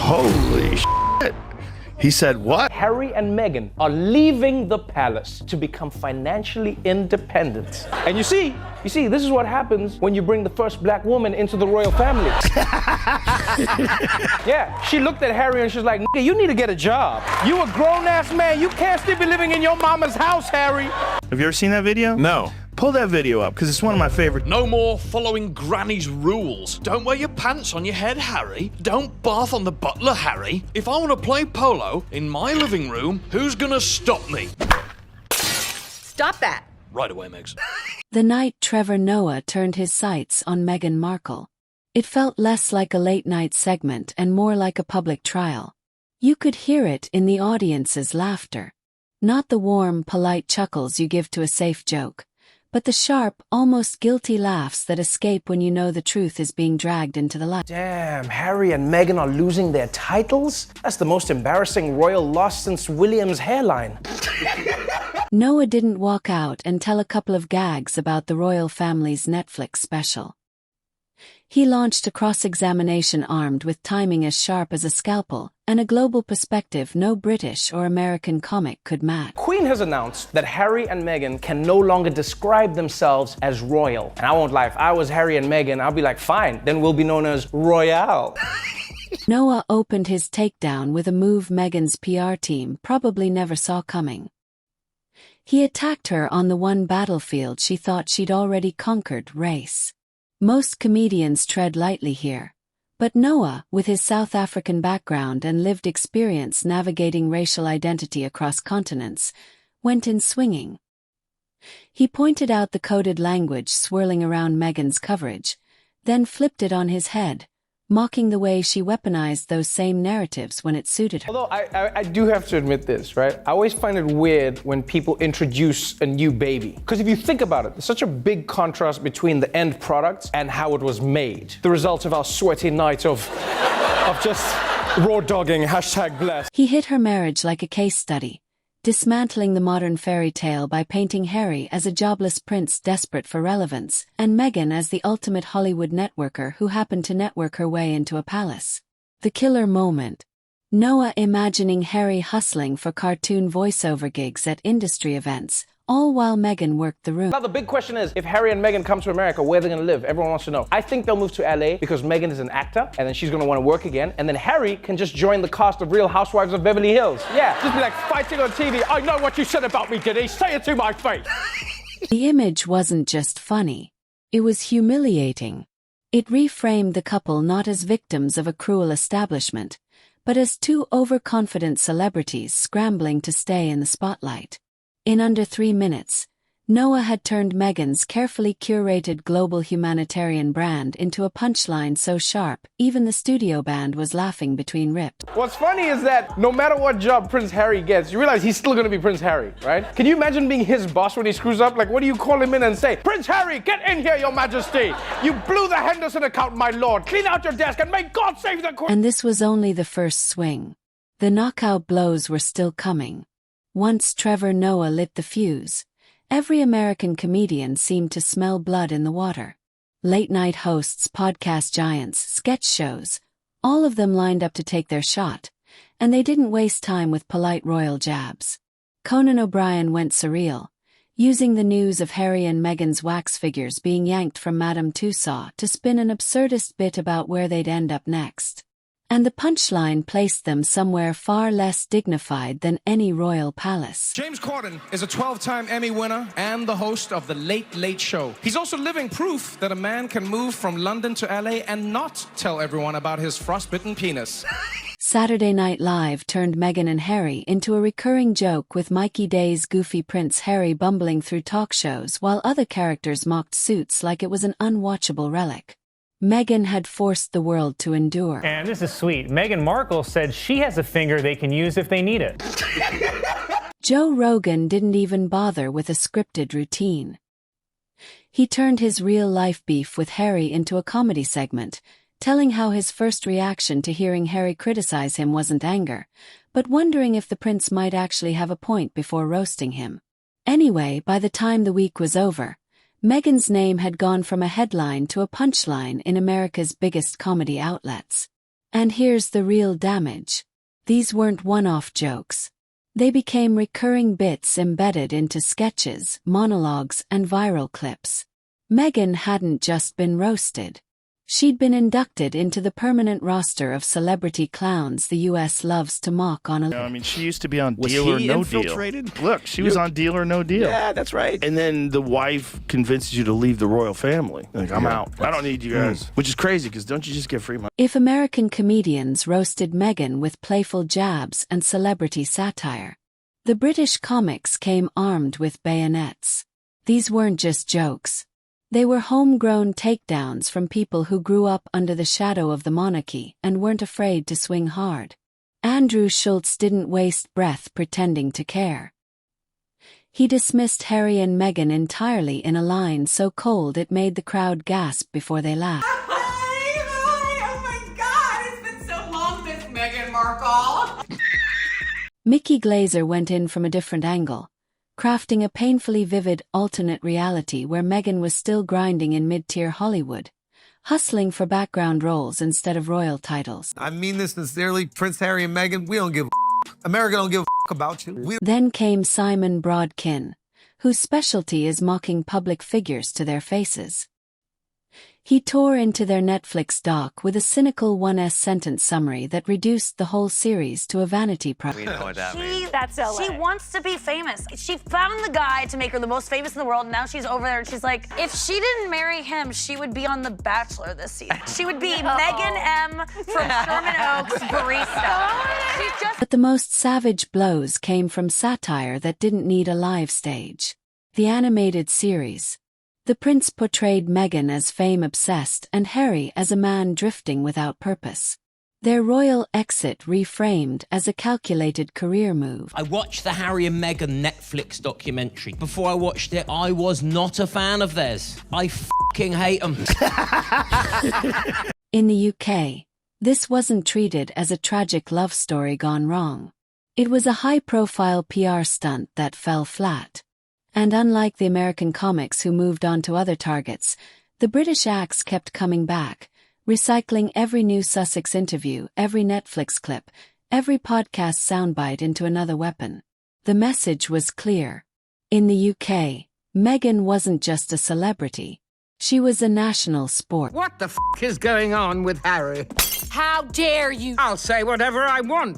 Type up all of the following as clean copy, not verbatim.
Holy shit. He said what? Harry and Meghan are leaving the palace to become financially independent. And you see, this is what happens when you bring the first black woman into the royal family. Yeah, she looked at Harry and she's like, nigga, you need to get a job. You a grown-ass man. You can't still be living in your mama's house, Harry. Have you ever seen that video? No. Pull that video up, because it's one of my favorite. No more following Granny's rules. Don't wear your pants on your head, Harry. Don't bath on the butler, Harry. If I want to play polo in my living room, who's gonna stop me? Stop that. Right away, Megs. The night Trevor Noah turned his sights on Meghan Markle. It felt less like a late-night segment and more like a public trial. You could hear it in the audience's laughter. Not the warm, polite chuckles you give to a safe joke, but the sharp, almost guilty laughs that escape when you know the truth is being dragged into the light. Damn, Harry and Meghan are losing their titles? That's the most embarrassing royal loss since William's hairline. Noah didn't walk out and tell a couple of gags about the royal family's Netflix special. He launched a cross-examination armed with timing as sharp as a scalpel, and a global perspective no British or American comic could match. Queen has announced that Harry and Meghan can no longer describe themselves as royal. And I won't lie, if I was Harry and Meghan, I'll be like, fine, then we'll be known as Royale. Noah opened his takedown with a move Meghan's PR team probably never saw coming. He attacked her on the one battlefield she thought she'd already conquered: race. Most comedians tread lightly here, but Noah, with his South African background and lived experience navigating racial identity across continents, went in swinging. He pointed out the coded language swirling around Meghan's coverage, then flipped it on his head, mocking the way she weaponized those same narratives when it suited her. Although I do have to admit this, right? I always find it weird when people introduce a new baby. Because if you think about it, there's such a big contrast between the end product and how it was made. The result of our sweaty night of just raw dogging, #blessed. He hit her marriage like a case study, dismantling the modern fairy tale by painting Harry as a jobless prince desperate for relevance, and Meghan as the ultimate Hollywood networker who happened to network her way into a palace. The killer moment. Noah imagining Harry hustling for cartoon voiceover gigs at industry events, all while Meghan worked the room. Now the big question is, if Harry and Meghan come to America, where are they going to live? Everyone wants to know. I think they'll move to LA because Meghan is an actor, and then she's going to want to work again, and then Harry can just join the cast of Real Housewives of Beverly Hills. Yeah, just be like fighting on TV. I know what you said about me, did he? Say it to my face. The image wasn't just funny. It was humiliating. It reframed the couple not as victims of a cruel establishment, but as two overconfident celebrities scrambling to stay in the spotlight. In under 3 minutes, Noah had turned Meghan's carefully curated global humanitarian brand into a punchline so sharp, even the studio band was laughing between rips. What's funny is that no matter what job Prince Harry gets, you realize he's still going to be Prince Harry, right? Can you imagine being his boss when he screws up? Like, what do you call him in and say? Prince Harry, get in here, your majesty! You blew the Henderson account, my lord! Clean out your desk and may God save the Queen! And this was only the first swing. The knockout blows were still coming. Once Trevor Noah lit the fuse, every American comedian seemed to smell blood in the water. Late-night hosts, podcast giants, sketch shows, all of them lined up to take their shot, and they didn't waste time with polite royal jabs. Conan O'Brien went surreal, using the news of Harry and Meghan's wax figures being yanked from Madame Tussauds to spin an absurdist bit about where they'd end up next. And the punchline placed them somewhere far less dignified than any royal palace. James Corden is a 12-time Emmy winner and the host of The Late Late Show. He's also living proof that a man can move from London to LA and not tell everyone about his frostbitten penis. Saturday Night Live turned Meghan and Harry into a recurring joke, with Mikey Day's goofy Prince Harry bumbling through talk shows while other characters mocked Suits like it was an unwatchable relic. Meghan had forced the world to endure. And this is sweet. Meghan Markle said she has a finger they can use if they need it. Joe Rogan didn't even bother with a scripted routine. He turned his real-life beef with Harry into a comedy segment, telling how his first reaction to hearing Harry criticize him wasn't anger, but wondering if the prince might actually have a point before roasting him. Anyway, by the time the week was over, Meghan's name had gone from a headline to a punchline in America's biggest comedy outlets. And here's the real damage. These weren't one-off jokes. They became recurring bits embedded into sketches, monologues, and viral clips. Meghan hadn't just been roasted. She'd been inducted into the permanent roster of celebrity clowns the U.S. loves to mock on a... No, I mean, she used to be on Was Deal or he No infiltrated? Deal. Look, she was on Deal or No Deal. Yeah, that's right. And then the wife convinces you to leave the royal family. Like, I'm out. I don't need you guys. Which is crazy, because don't you just get free money? If American comedians roasted Meghan with playful jabs and celebrity satire, the British comics came armed with bayonets. These weren't just jokes. They were homegrown takedowns from people who grew up under the shadow of the monarchy and weren't afraid to swing hard. Andrew Schultz didn't waste breath pretending to care. He dismissed Harry and Meghan entirely in a line so cold it made the crowd gasp before they laughed. Hi, oh my God, it's been so long, Miss Meghan Markle. Mickey Glazer went in from a different angle, crafting a painfully vivid alternate reality where Meghan was still grinding in mid-tier Hollywood, hustling for background roles instead of royal titles. I mean this sincerely, Prince Harry and Meghan, we don't give a America don't give a about you. Then came Simon Brodkin, whose specialty is mocking public figures to their faces. He tore into their Netflix doc with a cynical one-sentence summary that reduced the whole series to a vanity project. We know what that means. That's LA. She wants to be famous. She found the guy to make her the most famous in the world, and now she's over there and she's like, if she didn't marry him, she would be on The Bachelor this season. She would be Megan M. from Sherman Oaks barista. She's just... But the most savage blows came from satire that didn't need a live stage. The animated series. The prince portrayed Meghan as fame-obsessed and Harry as a man drifting without purpose. Their royal exit reframed as a calculated career move. I watched the Harry and Meghan Netflix documentary. Before I watched it, I was not a fan of theirs. I fucking hate them. In the UK, this wasn't treated as a tragic love story gone wrong. It was a high-profile PR stunt that fell flat. And unlike the American comics who moved on to other targets, the British acts kept coming back, recycling every new Sussex interview, every Netflix clip, every podcast soundbite into another weapon. The message was clear. In the UK, Meghan wasn't just a celebrity. She was a national sport. What the f*** is going on with Harry? How dare you? I'll say whatever I want.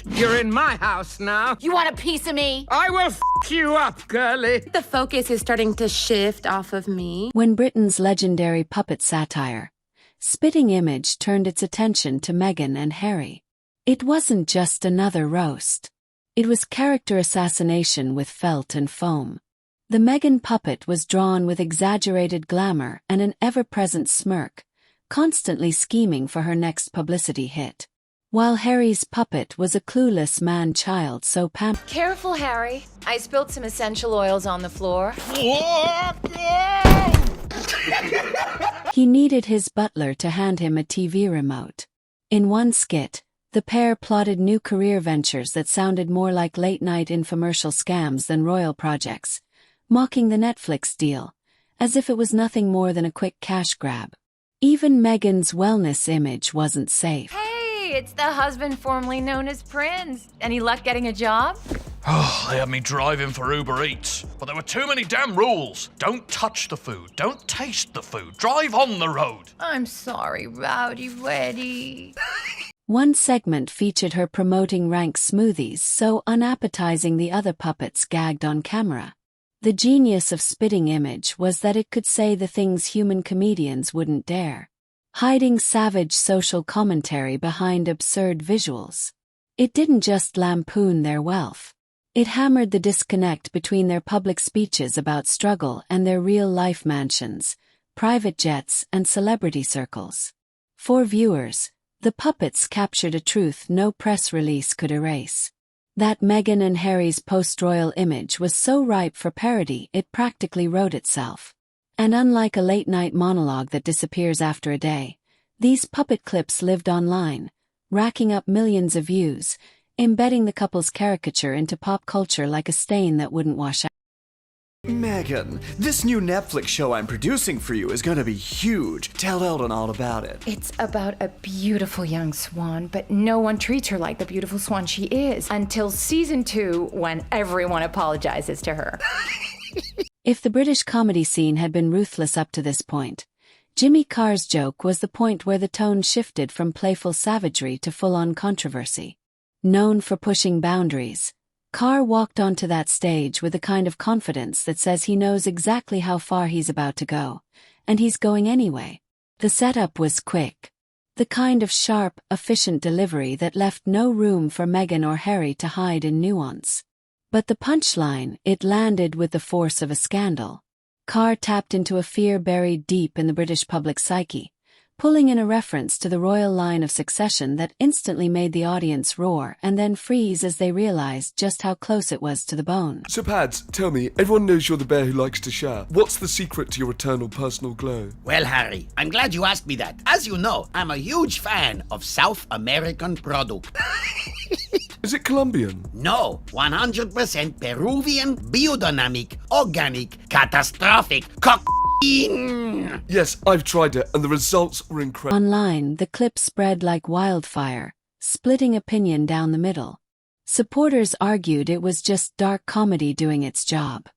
You're in my house now. You want a piece of me? I will f*** you up, girlie. The focus is starting to shift off of me. When Britain's legendary puppet satire, Spitting Image turned its attention to Meghan and Harry. It wasn't just another roast. It was character assassination with felt and foam. The Meghan puppet was drawn with exaggerated glamour and an ever-present smirk, constantly scheming for her next publicity hit. While Harry's puppet was a clueless man-child so pampered. Careful, Harry. I spilled some essential oils on the floor. He needed his butler to hand him a TV remote. In one skit, the pair plotted new career ventures that sounded more like late-night infomercial scams than royal projects, mocking the Netflix deal, as if it was nothing more than a quick cash grab. Even Meghan's wellness image wasn't safe. It's the husband formerly known as Prince. Any luck getting a job? Oh, they had me driving for Uber Eats, but there were too many damn rules. Don't touch the food. Don't taste the food. Drive on the road. I'm sorry, Rowdy Weddy. One segment featured her promoting rank smoothies so unappetizing the other puppets gagged on camera. The genius of Spitting Image was that it could say the things human comedians wouldn't dare, hiding savage social commentary behind absurd visuals. It didn't just lampoon their wealth. It hammered the disconnect between their public speeches about struggle and their real-life mansions, private jets, and celebrity circles. For viewers, the puppets captured a truth no press release could erase. That Meghan and Harry's post-royal image was so ripe for parody it practically wrote itself. And unlike a late-night monologue that disappears after a day, these puppet clips lived online, racking up millions of views, embedding the couple's caricature into pop culture like a stain that wouldn't wash out. Meghan, this new Netflix show I'm producing for you is gonna be huge. Tell Eldon all about it. It's about a beautiful young swan, but no one treats her like the beautiful swan she is until season 2 when everyone apologizes to her. If the British comedy scene had been ruthless up to this point, Jimmy Carr's joke was the point where the tone shifted from playful savagery to full-on controversy. Known for pushing boundaries, Carr walked onto that stage with a kind of confidence that says he knows exactly how far he's about to go, and he's going anyway. The setup was quick. The kind of sharp, efficient delivery that left no room for Meghan or Harry to hide in nuance. But the punchline, it landed with the force of a scandal. Carr tapped into a fear buried deep in the British public psyche, pulling in a reference to the royal line of succession that instantly made the audience roar and then freeze as they realized just how close it was to the bone. So Pads, tell me, everyone knows you're the bear who likes to share. What's the secret to your eternal personal glow? Well, Harry, I'm glad you asked me that. As you know, I'm a huge fan of South American product. Is it Colombian? No, 100% Peruvian, biodynamic, organic, catastrophic, Yes, I've tried it, and the results were incredible. Online, the clip spread like wildfire, splitting opinion down the middle. Supporters argued it was just dark comedy doing its job.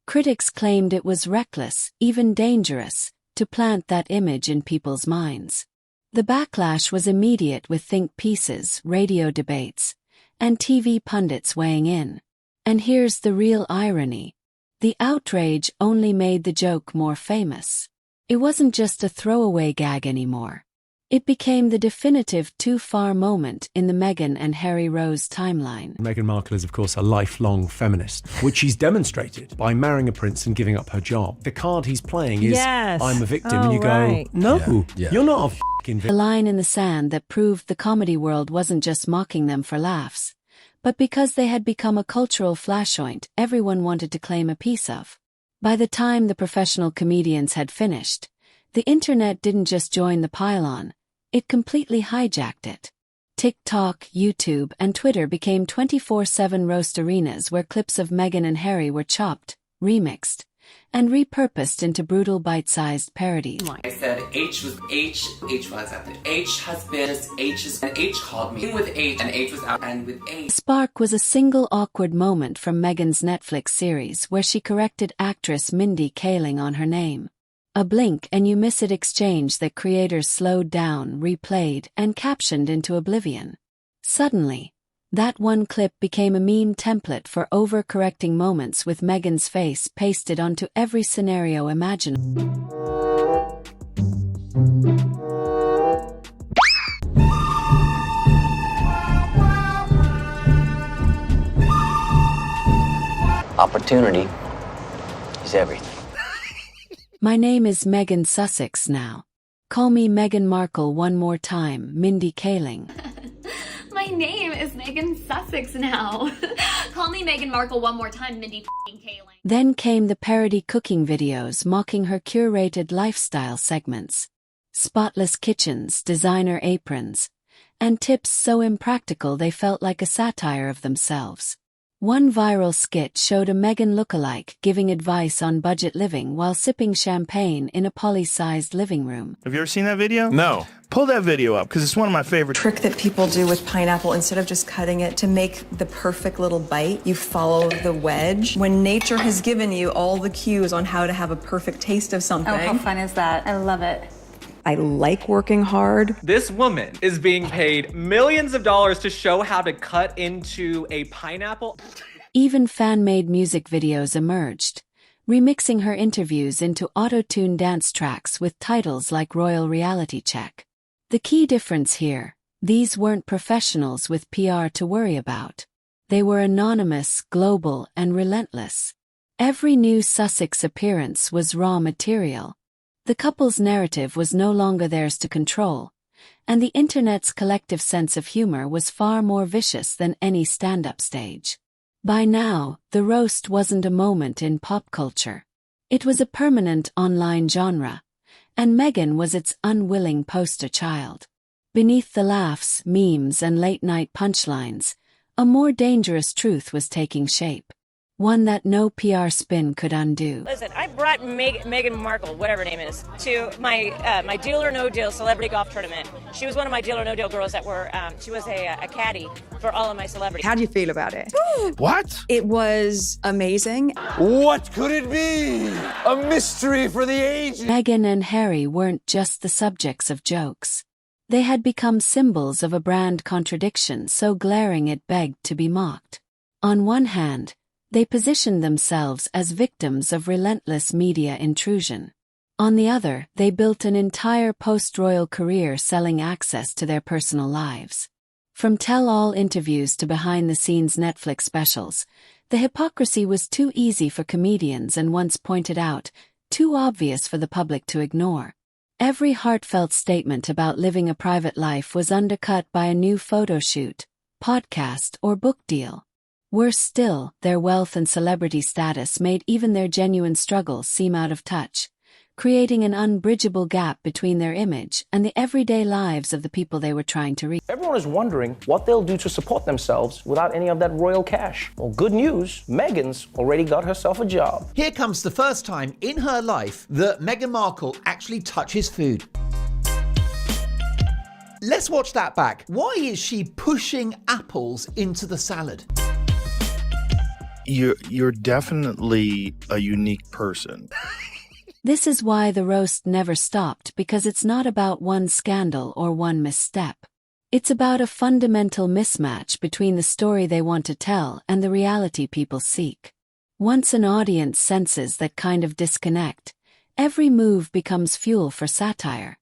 Critics claimed it was reckless, even dangerous, to plant that image in people's minds. The backlash was immediate with think pieces, radio debates, and TV pundits weighing in. And here's the real irony. The outrage only made the joke more famous. It wasn't just a throwaway gag anymore. It became the definitive too-far moment in the Meghan and Harry Rose timeline. Meghan Markle is, of course, a lifelong feminist, which she's demonstrated by marrying a prince and giving up her job. The card he's playing is, I'm a victim, and you go, no, you're not a f***ing victim. The line in the sand that proved the comedy world wasn't just mocking them for laughs, but because they had become a cultural flashpoint everyone wanted to claim a piece of. By the time the professional comedians had finished, the internet didn't just join the pile-on, it completely hijacked it. TikTok, YouTube, and Twitter became 24/7 roast arenas where clips of Meghan and Harry were chopped, remixed, and repurposed into brutal bite-sized parodies. I said H was accepted. H has been, and H called me. In with H, and H was out, and with H. Spark was a single awkward moment from Meghan's Netflix series where she corrected actress Mindy Kaling on her name. A blink and you miss it exchange that creators slowed down, replayed, and captioned into oblivion. Suddenly, that one clip became a meme template for overcorrecting moments with Meghan's face pasted onto every scenario imaginable. Opportunity is everything. My name is Meghan Sussex now. Call me Meghan Markle one more time, Mindy Kaling. My name is Meghan Sussex now. Call me Meghan Markle one more time, Mindy Kaling. Then came the parody cooking videos mocking her curated lifestyle segments. Spotless kitchens, designer aprons, and tips so impractical they felt like a satire of themselves. One viral skit showed a Meghan lookalike giving advice on budget living while sipping champagne in a poly-sized living room. Have you ever seen that video? No. Pull that video up, because it's one of my favorite. Trick that people do with pineapple, instead of just cutting it to make the perfect little bite, you follow the wedge. When nature has given you all the cues on how to have a perfect taste of something. Oh, how fun is that? I love it. I like working hard. This woman is being paid millions of dollars to show how to cut into a pineapple. Even fan-made music videos emerged, remixing her interviews into auto-tune dance tracks with titles like Royal Reality Check. The key difference here, these weren't professionals with PR to worry about. They were anonymous, global, and relentless. Every new Sussex appearance was raw material. The couple's narrative was no longer theirs to control, and the internet's collective sense of humor was far more vicious than any stand-up stage. By now, the roast wasn't a moment in pop culture. It was a permanent online genre, and Meghan was its unwilling poster child. Beneath the laughs, memes, and late-night punchlines, a more dangerous truth was taking shape. one that no PR spin could undo. Listen, I brought Meghan Markle, whatever her name is, to my Deal or No Deal celebrity golf tournament. She was one of my Deal or No Deal girls that were, she was a caddy for all of my celebrities. How do you feel about it? What? It was amazing. What could it be? A mystery for the ages. Meghan and Harry weren't just the subjects of jokes. They had become symbols of a brand contradiction so glaring it begged to be mocked. On one hand, they positioned themselves as victims of relentless media intrusion. On the other, they built an entire post-royal career selling access to their personal lives. From tell-all interviews to behind-the-scenes Netflix specials, the hypocrisy was too easy for comedians and, once pointed out, too obvious for the public to ignore. Every heartfelt statement about living a private life was undercut by a new photo shoot, podcast, or book deal. Worse still, their wealth and celebrity status made even their genuine struggles seem out of touch, creating an unbridgeable gap between their image and the everyday lives of the people they were trying to reach. Everyone is wondering what they'll do to support themselves without any of that royal cash. Well, good news, Meghan's already got herself a job. Here comes the first time in her life that Meghan Markle actually touches food. Let's watch that back. Why is she pushing apples into the salad? You're definitely a unique person. This is why the roast never stopped, because it's not about one scandal or one misstep. It's about a fundamental mismatch between the story they want to tell and the reality people seek. Once an audience senses that kind of disconnect, every move becomes fuel for satire.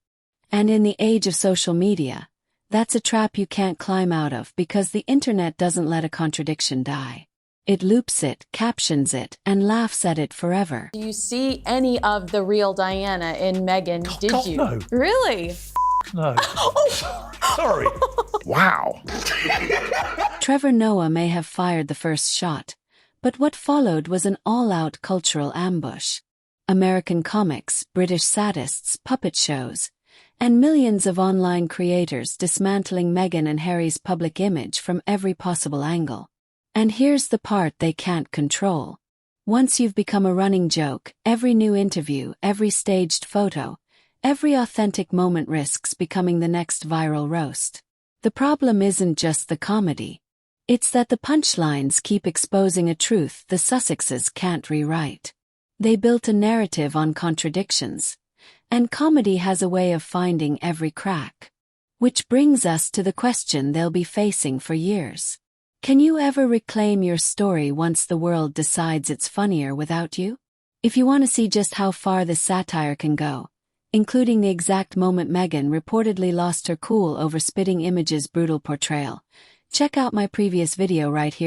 And in the age of social media, that's a trap you can't climb out of because the internet doesn't let a contradiction die. It loops it, captions it, and laughs at it forever. Do you see any of the real Diana in Meghan? Did you? No. Really? No. Sorry. Wow. Trevor Noah may have fired the first shot, but what followed was an all-out cultural ambush. American comics, British sadists, puppet shows, and millions of online creators dismantling Meghan and Harry's public image from every possible angle. And here's the part they can't control. Once you've become a running joke, every new interview, every staged photo, every authentic moment risks becoming the next viral roast. The problem isn't just the comedy. It's that the punchlines keep exposing a truth the Sussexes can't rewrite. They built a narrative on contradictions, and comedy has a way of finding every crack. Which brings us to the question they'll be facing for years. Can you ever reclaim your story once the world decides it's funnier without you? If you want to see just how far this satire can go, including the exact moment Meghan reportedly lost her cool over spitting image's brutal portrayal, check out my previous video right here.